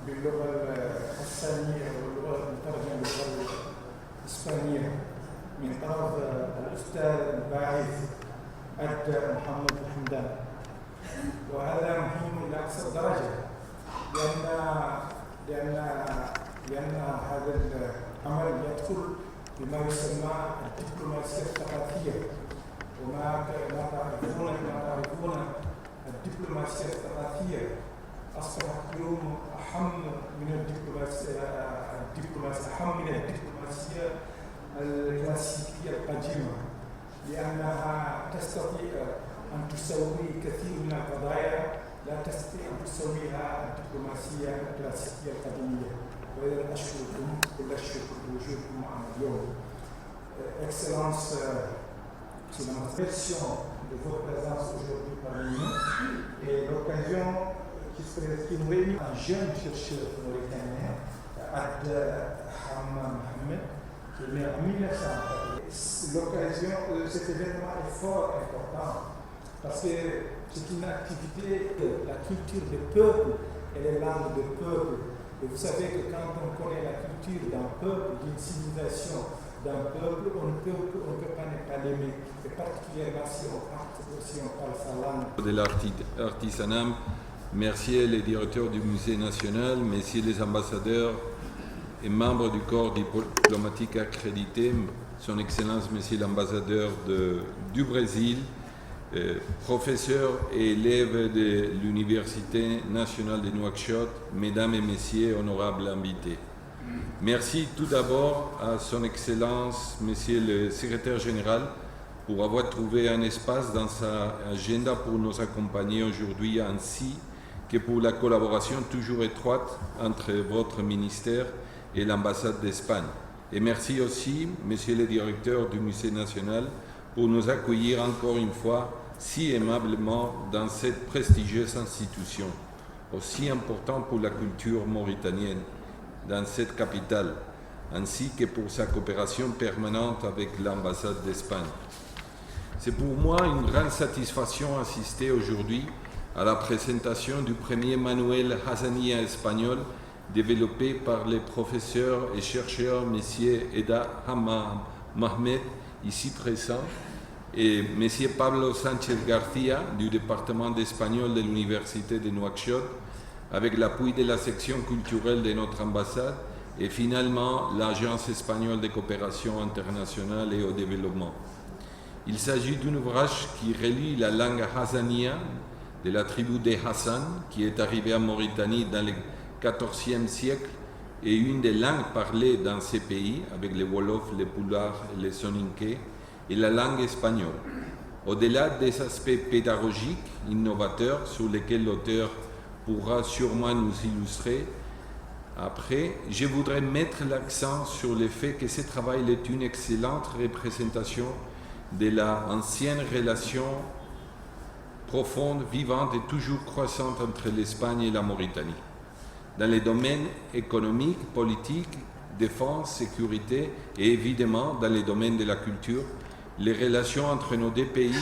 باللغة الحسانية واللغة المترجمة باللغة الإسبانية من طرف الأستاذ الباحث أدى محمد الحمدان. وهذا مهم إلى أقصى درجة لأن هذا العمل يدخل بما يسمى الدبلوماسية الثقافية، وما تعرفون الدبلوماسية الثقافية أصبحت اليوم أهم من الدبلوماسية الكلاسيكية القديمة، لأنها تستطيع أن تسوي كثير من القضايا لا تستطيع أن تسويها الدبلوماسية الكلاسيكية القديمة. وإذا أشكركم كل الشكر لوجودكم معنا اليوم. Excellence, c'est l'impression de votre présence aujourd'hui parmi nous et l'occasion qui nous réunit un jeune chercheur mauritanien, Ad Hammam Mohamed, qui est né en 1900. L'occasion, cet événement est fort important parce que c'est une activité de la culture des peuples et les langues des peuples. Et vous savez que quand on connaît la culture d'un peuple, d'une civilisation, d'un peuple, on ne peut pas ne pas l'aimer, et particulièrement si on parle sa langue. De l'artisanat, merci les directeurs du Musée national, messieurs les ambassadeurs et membres du corps diplomatique accrédité, son Excellence Monsieur l'ambassadeur du Brésil, professeurs et élèves de l'Université nationale de Nouakchott, mesdames et messieurs, honorables invités. Merci tout d'abord à son Excellence Monsieur le Secrétaire général pour avoir trouvé un espace dans sa agenda pour nous accompagner aujourd'hui, ainsi que pour la collaboration toujours étroite entre votre ministère et l'ambassade d'Espagne. Et merci aussi, Monsieur le Directeur du Musée national, pour nous accueillir encore une fois si aimablement dans cette prestigieuse institution, aussi importante pour la culture mauritanienne, dans cette capitale, ainsi que pour sa coopération permanente avec l'ambassade d'Espagne. C'est pour moi une grande satisfaction d'assister aujourd'hui à la présentation du premier manuel Hassania espagnol développé par les professeurs et chercheurs M. Eda Hammam Mohamed, ici présent, et M. Pablo Sánchez García du département d'espagnol de l'Université de Nouakchott, avec l'appui de la section culturelle de notre ambassade et finalement l'Agence espagnole de coopération internationale et au développement. Il s'agit d'un ouvrage qui relie la langue hassania de la tribu des Hassan, qui est arrivée en Mauritanie dans le XIVe siècle et une des langues parlées dans ces pays, avec les Wolof, les Pulaar et les Soninké, et la langue espagnole. Au-delà des aspects pédagogiques innovateurs sur lesquels l'auteur pourra sûrement nous illustrer après, je voudrais mettre l'accent sur le fait que ce travail est une excellente représentation de l'ancienne relation profonde, vivante et toujours croissante entre l'Espagne et la Mauritanie. Dans les domaines économiques, politiques, défense, sécurité et évidemment dans les domaines de la culture, les relations entre nos deux pays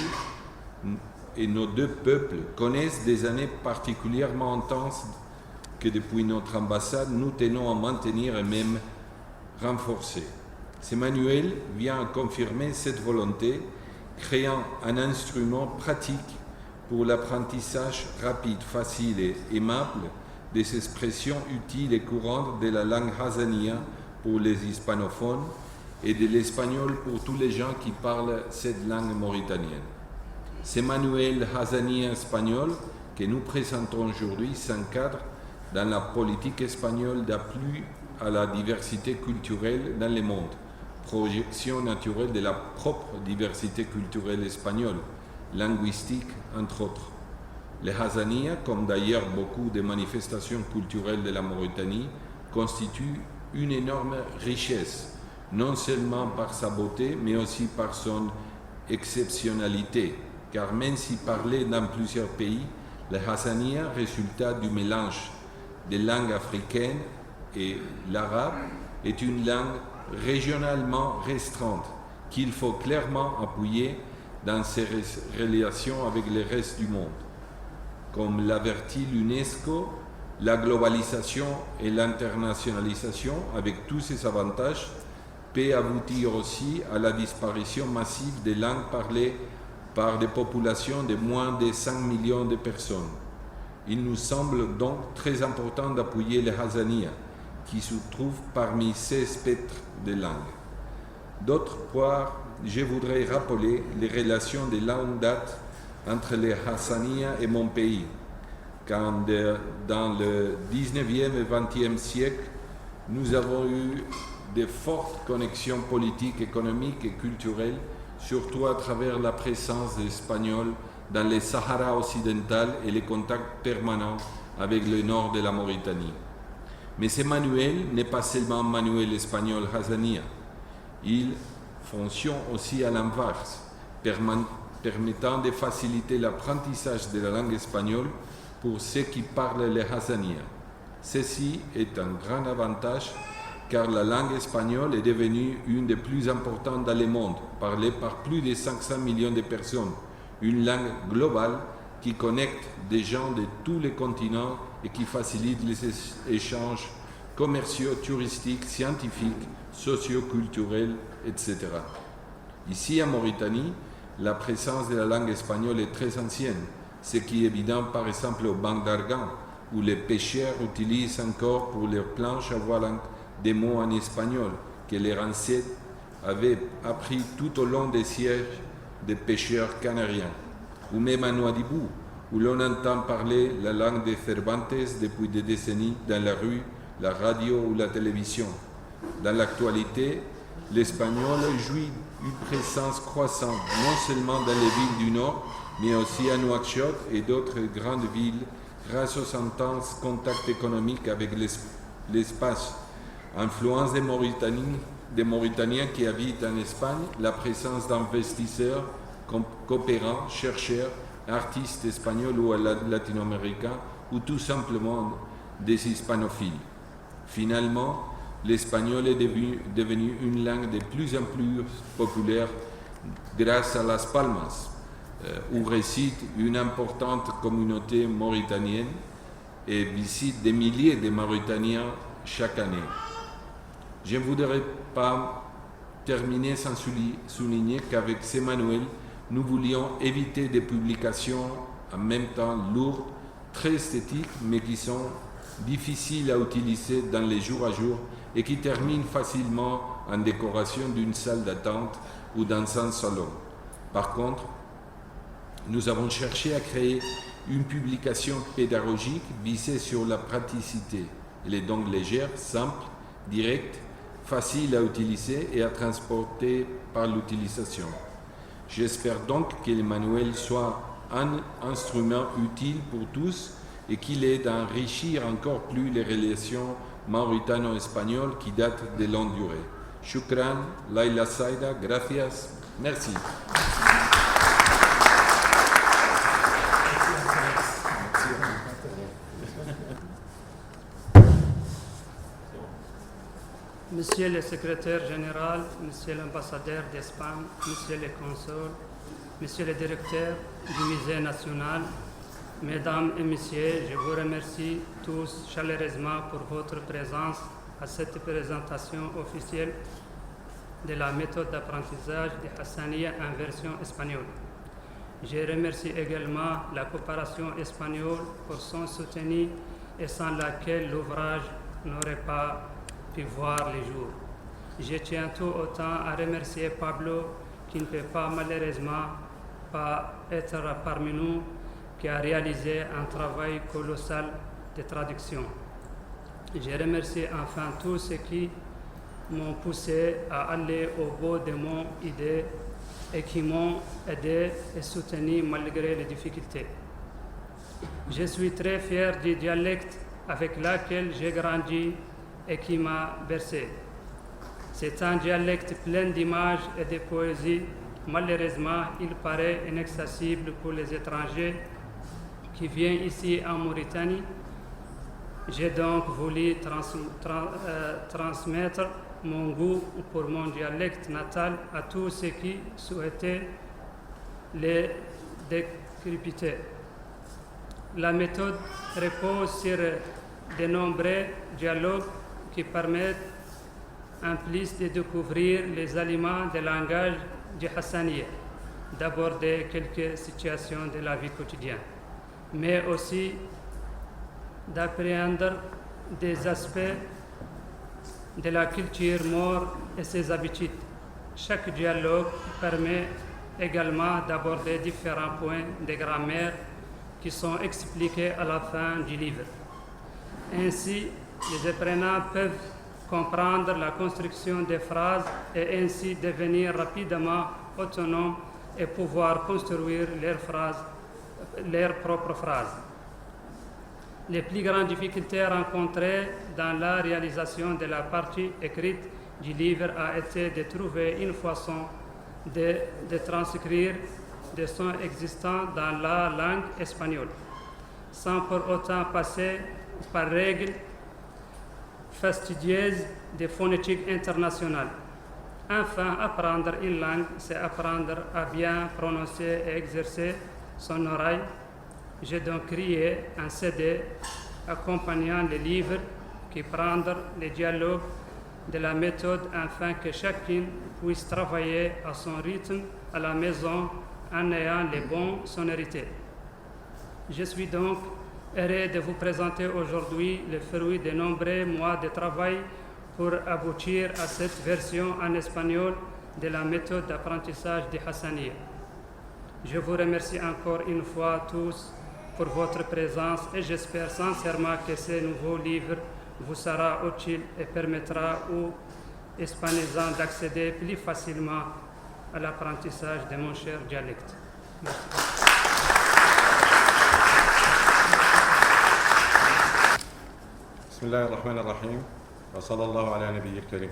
et nos deux peuples connaissent des années particulièrement intenses que depuis notre ambassade, nous tenons à maintenir et même renforcer. Ce manuel vient confirmer cette volonté, créant un instrument pratique pour l'apprentissage rapide, facile et aimable des expressions utiles et courantes de la langue hasania pour les hispanophones et de l'espagnol pour tous les gens qui parlent cette langue mauritanienne. Ce manuel hasanien espagnol que nous présentons aujourd'hui s'encadre dans la politique espagnole d'appui à la diversité culturelle dans le monde, projection naturelle de la propre diversité culturelle espagnole, linguistique entre autres. Le Hassania, comme d'ailleurs beaucoup de manifestations culturelles de la Mauritanie, constitue une énorme richesse, non seulement par sa beauté, mais aussi par son exceptionnalité, car même si parlé dans plusieurs pays, le Hassania, résultat du mélange des langues africaines et l'arabe, est une langue régionalement restreinte qu'il faut clairement appuyer dans ses relations avec le reste du monde. Comme l'avertit l'UNESCO, la globalisation et l'internationalisation, avec tous ses avantages, peut aboutir aussi à la disparition massive des langues parlées par des populations de moins de 5 millions de personnes. Il nous semble donc très important d'appuyer le Hassania, qui se trouve parmi ces spectres de langues. D'autre part, je voudrais rappeler les relations de longue date entre les Hassania et mon pays, quand dans le 19e et 20e siècle, nous avons eu de fortes connexions politiques, économiques et culturelles, surtout à travers la présence des Espagnols dans le Sahara occidental et les contacts permanents avec le nord de la Mauritanie. Mais ce manuel n'est pas seulement un manuel espagnol Hassania. Il fonctionne aussi à l'inverse, permettant de faciliter l'apprentissage de la langue espagnole pour ceux qui parlent le Hassania. Ceci est un grand avantage car la langue espagnole est devenue une des plus importantes dans le monde, parlée par plus de 500 millions de personnes, une langue globale qui connecte des gens de tous les continents et qui facilite les échanges commerciaux, touristiques, scientifiques, socio-culturels, etc. Ici, en Mauritanie, la présence de la langue espagnole est très ancienne, ce qui est évident par exemple au banc d'Argan, où les pêcheurs utilisent encore pour leurs planches à voile des mots en espagnol que les ancêtres avaient appris tout au long des siècles des pêcheurs canariens, ou même à Nouadhibou, où l'on entend parler la langue de Cervantes depuis des décennies dans la rue, la radio ou la télévision. Dans l'actualité, l'espagnol jouit une présence croissante, non seulement dans les villes du Nord, mais aussi à Nouakchott et d'autres grandes villes, grâce aux intenses contacts économiques avec l'espace. Influence des Mauritaniens qui habitent en Espagne, la présence d'investisseurs, coopérants, chercheurs, artistes espagnols ou latino-américains, ou tout simplement des hispanophiles. Finalement, l'espagnol est devenu une langue de plus en plus populaire grâce à Las Palmas, où réside une importante communauté mauritanienne et visite des milliers de Mauritaniens chaque année. Je ne voudrais pas terminer sans souligner qu'avec ces manuels, nous voulions éviter des publications en même temps lourdes, très esthétiques, mais qui sont difficiles à utiliser dans les jours à jour et qui terminent facilement en décoration d'une salle d'attente ou dans un salon. Par contre, nous avons cherché à créer une publication pédagogique visée sur la praticité. Elle est donc légère, simple, directe, facile à utiliser et à transporter par l'utilisation. J'espère donc que le manuel soit un instrument utile pour tous et qu'il aide à enrichir encore plus les relations mauritano-espagnoles qui datent de longue durée. Shukran, Laila Saïda, gracias, merci. Monsieur le secrétaire général, monsieur l'ambassadeur d'Espagne, monsieur le consul, monsieur le directeur du musée national, mesdames et messieurs, je vous remercie tous chaleureusement pour votre présence à cette présentation officielle de la méthode d'apprentissage de Hassania en version espagnole. Je remercie également la coopération espagnole pour son soutien et sans laquelle l'ouvrage n'aurait pas pu voir les jours. Je tiens tout autant à remercier Pablo, qui ne peut pas malheureusement pas être parmi nous, qui a réalisé un travail colossal de traduction. Je remercie enfin tous ceux qui m'ont poussé à aller au bout de mon idée et qui m'ont aidé et soutenu malgré les difficultés. Je suis très fier du dialecte avec lequel j'ai grandi et qui m'a bercé. C'est un dialecte plein d'images et de poésie. Malheureusement, il paraît inaccessible pour les étrangers qui viennent ici en Mauritanie. J'ai donc voulu transmettre mon goût pour mon dialecte natal à tous ceux qui souhaitaient les décrypter. La méthode repose sur de nombreux dialogues qui permettent en plus de découvrir les éléments de langage du Hassaniya, d'aborder quelques situations de la vie quotidienne, mais aussi d'appréhender des aspects de la culture maure et ses habitudes. Chaque dialogue permet également d'aborder différents points de grammaire qui sont expliqués à la fin du livre. Ainsi, les apprenants peuvent comprendre la construction des phrases et ainsi devenir rapidement autonomes et pouvoir construire leurs propres phrases. Les plus grandes difficultés rencontrées dans la réalisation de la partie écrite du livre a été de trouver une façon de transcrire des sons existants dans la langue espagnole, sans pour autant passer par règles fastidieuses de phonétique internationale. Enfin, apprendre une langue, c'est apprendre à bien prononcer et exercer son oreille. J'ai donc créé un CD accompagnant les livres qui prennent les dialogues de la méthode afin que chacun puisse travailler à son rythme à la maison en ayant les bonnes sonorités. Je suis donc heureux de vous présenter aujourd'hui le fruit de nombreux mois de travail pour aboutir à cette version en espagnol de la méthode d'apprentissage de Hassaniya. Je vous remercie encore une fois tous pour votre présence et j'espère sincèrement que ce nouveau livre vous sera utile et permettra aux hispanisants d'accéder plus facilement à l'apprentissage de mon cher dialecte. Merci. بسم الله الرحمن الرحيم وصلى الله على نبي الكريم.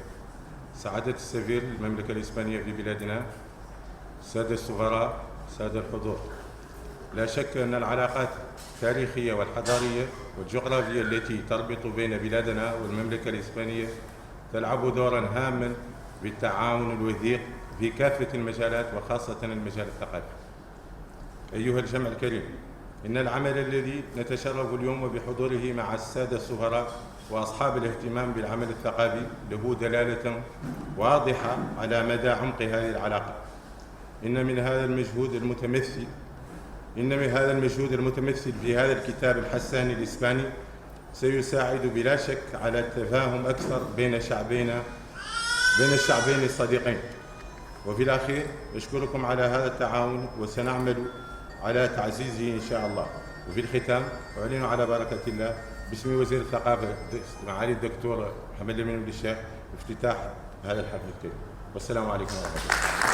سعادة السفير المملكة الإسبانية في بلادنا، السادة السفراء، السادة الحضور، لا شك أن العلاقات التاريخية والحضارية والجغرافية التي تربط بين بلادنا والمملكة الإسبانية تلعب دورا هاما بالتعاون الوثيق في كافة المجالات وخاصة المجال الثقافي. أيها الجمع الكريم، إن العمل الذي نتشرف اليوم بحضوره مع السادة السفراء وأصحاب الاهتمام بالعمل الثقافي له دلالة واضحة على مدى عمق هذه العلاقة. إن من هذا المجهود المتمثل في هذا الكتاب الحساني الإسباني سيساعد بلا شك على التفاهم أكثر بين الشعبين الصديقين. وفي الأخير أشكركم على هذا التعاون وسنعمل على تعزيزه إن شاء الله. وفي الختام أعلن على بركة الله باسم وزير الثقافة معالي الدكتور محمد الأمين بن الشيخ افتتاح هذا الحفل الكريم. والسلام عليكم ورحمة الله.